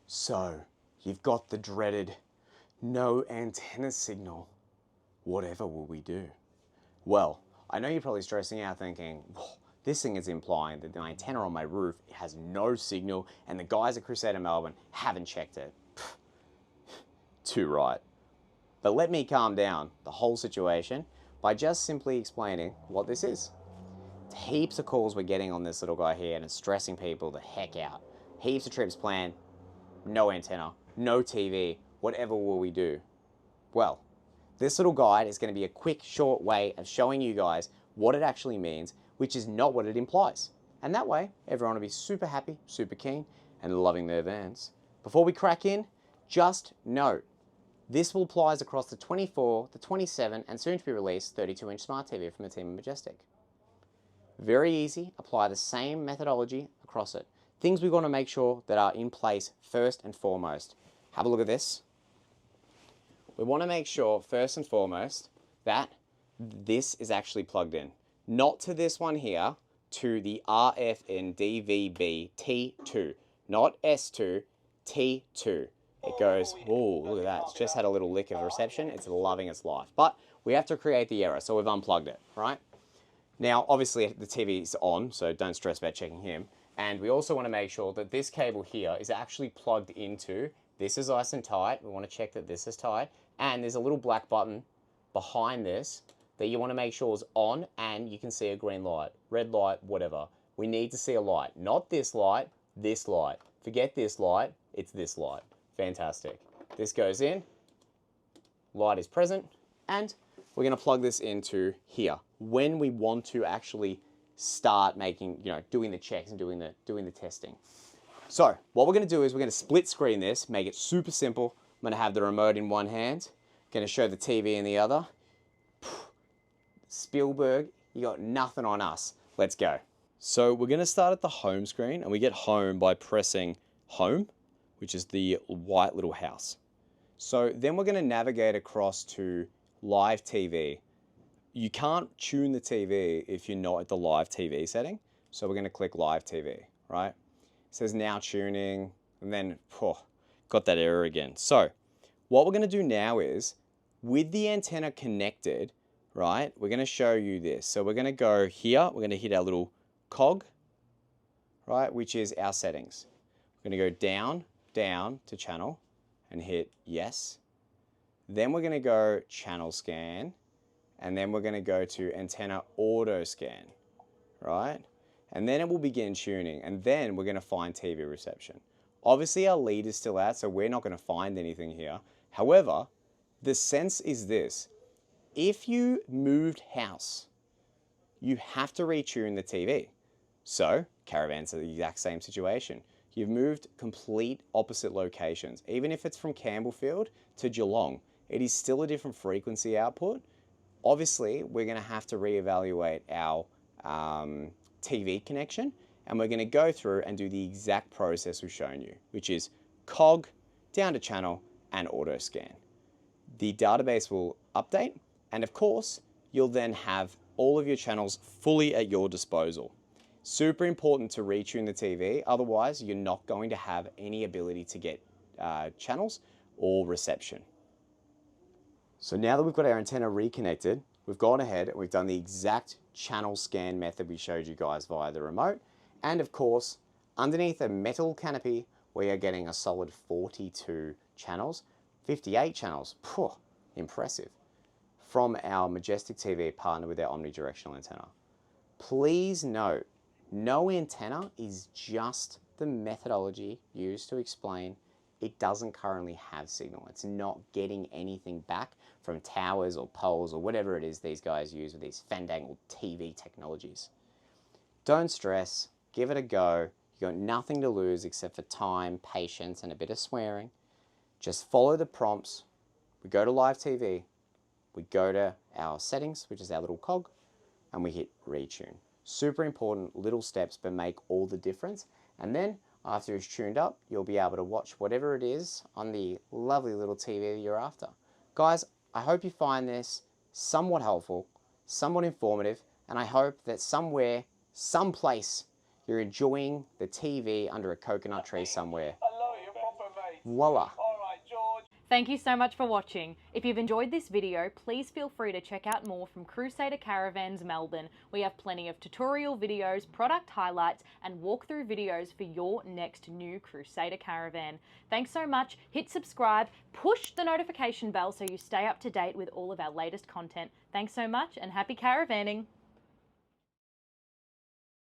So, you've got the dreaded no antenna signal. Whatever will we do? Well, I know you're probably stressing out thinking, this thing is implying that the antenna on my roof has no signal and the guys at Crusader Melbourne haven't checked it. Too right. But let me calm down the whole situation by just simply explaining what this is. Heaps of calls we're getting on this little guy here and it's stressing people the heck out. Heaps of trips planned, no antenna, no TV, whatever will we do? Well, this little guide is going to be a quick, short way of showing you guys what it actually means, which is not what it implies. And that way, everyone will be super happy, super keen, and loving their vans. Before we crack in, just note, this will apply across the 24, the 27, and soon to be released 32-inch Smart TV from the team of Majestic. Very easy, apply the same methodology across it. Things we want to make sure that are in place first and foremost. Have a look at this. We want to make sure first and foremost that this is actually plugged in. Not to this one here, to the RFNDVB T2. Not S2, T2. It goes, oh, look at that. It's just had a little lick of reception. It's loving its life. But we have to create the error, so we've unplugged it, right? Now, obviously, the TV is on, so don't stress about checking him. And we also want to make sure that this cable here is actually plugged into, this is nice and tight. We want to check that this is tight. And there's a little black button behind this that you want to make sure is on, and you can see a green light, red light, whatever. We need to see a light, not this light, this light. Forget this light, it's this light. Fantastic. This goes in, light is present, and we're going to plug this into here when we want to actually start making, doing the checks and doing the testing. So what we're going to do is we're going to split screen this, make it super simple. I'm going to have the remote in one hand, going to show the TV in the other. Spielberg, you got nothing on us. Let's go. So we're going to start at the home screen, and we get home by pressing home, which is the white little house. So then we're going to navigate across to live TV. You can't tune the TV if you're not at the live TV setting. So we're going to click live TV, right? It says now tuning, and then got that error again. So what we're going to do now is, with the antenna connected, right, we're going to show you this. So we're going to go here, we're going to hit our little cog, right, which is our settings. We're going to go down to channel and hit yes. Then we're going to go channel scan, and then we're going to go to antenna auto scan, right? And then it will begin tuning, and then we're going to find TV reception. Obviously our lead is still out, so we're not going to find anything here. However, the sense is this. If you moved house, you have to retune the TV. So, Caravans are the exact same situation. You've moved complete opposite locations. Even if it's from Campbellfield to Geelong, it is still a different frequency output. Obviously, we're going to have to reevaluate our TV connection, and we're going to go through and do the exact process we've shown you, which is cog, down to channel, and auto scan. The database will update, and of course, you'll then have all of your channels fully at your disposal. Super important to retune the TV, otherwise you're not going to have any ability to get channels or reception. So now that we've got our antenna reconnected, we've gone ahead and we've done the exact channel scan method we showed you guys via the remote. And of course, underneath a metal canopy, we are getting a solid 42 channels, 58 channels, impressive, from our Majestic TV partner with our omnidirectional antenna. Please note, no antenna is just the methodology used to explain it doesn't currently have signal. It's not getting anything back from towers or poles or whatever it is these guys use with these fandangled TV technologies. Don't stress, give it a go. You've got nothing to lose except for time, patience, and a bit of swearing. Just follow the prompts. We go to live TV, we go to our settings, which is our little cog, and we hit retune. Super important little steps, but make all the difference. And then after it's tuned up, you'll be able to watch whatever it is on the lovely little TV that you're after. Guys, I hope you find this somewhat helpful, somewhat informative, and I hope that somewhere, someplace, you're enjoying the TV under a coconut tree somewhere. Voila. Thank you so much for watching. If you've enjoyed this video, please feel free to check out more from Crusader Caravans Melbourne. We have plenty of tutorial videos, product highlights, and walkthrough videos for your next new Crusader Caravan. Thanks so much. Hit subscribe, push the notification bell so you stay up to date with all of our latest content. Thanks so much and happy caravanning.